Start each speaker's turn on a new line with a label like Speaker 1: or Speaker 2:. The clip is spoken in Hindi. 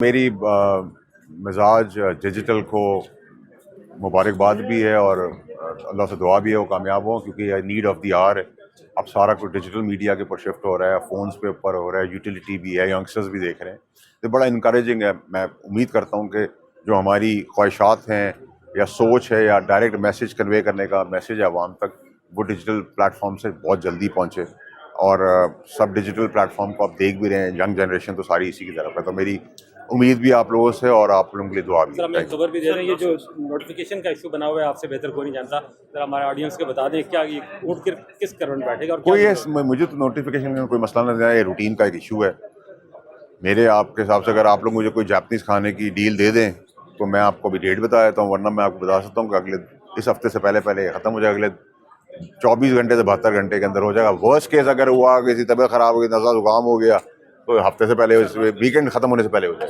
Speaker 1: मेरी मिजाज डिजिटल को मुबारकबाद भी है और अल्लाह से दुआ भी है वो कामयाब हो, क्योंकि नीड ऑफ द आवर है। अब सारा कुछ डिजिटल मीडिया के ऊपर शिफ्ट हो रहा है, फ़ोन्स पे ऊपर हो रहा है, यूटिलिटी भी है, यंगस्टर्स भी देख रहे हैं। तो बड़ा इनकरेजिंग है। मैं उम्मीद करता हूँ कि जो हमारी ख्वाहिशात हैं या सोच है या डायरेक्ट मैसेज कन्वे करने का मैसेज है आवाम तक, वो डिजिटल प्लेटफॉर्म से बहुत जल्दी पहुँचे। और सब डिजिटल प्लेटफॉर्म को आप देख भी रहे हैं, यंग जनरेशन तो सारी इसी की तरफ है। तो मेरी उम्मीद भी आप लोगों से और आप लोगों के लिए दुआ भी
Speaker 2: सर, हम
Speaker 1: है।
Speaker 2: एक खबर भी दे रहे हैं, ये जो नोटिफिकेशन का इशू बना हुआ है, आपसे बेहतर कोई नहीं जानता। सर, हमारे ऑडियंस को बता दें, क्या ये उठ कर किस कारण बैठेगा और
Speaker 1: कोई
Speaker 2: क्या
Speaker 1: मुझे तो नोटिफिकेशन का कोई मसला नहीं है, ये रूटीन का एक इशू है। मेरे आपके हिसाब से अगर आप लोग मुझे कोई जापानीज खाने की डील दे दें तो मैं आपको भी डेट बता देता हूँ, वरना मैं आपको बता सकता हूँ कि अगले इस हफ्ते से पहले पहले ख़त्म हो जाएगा, अगले 24 घंटे से 72 घंटे के अंदर हो जाएगा। वर्स्ट केस अगर हुआ, किसी तबीयत खराब हो गई, नज़ला जुकाम हो गया, तो हफ्ते से पहले, वीकेंड ख़त्म होने से पहले हो जाएगा।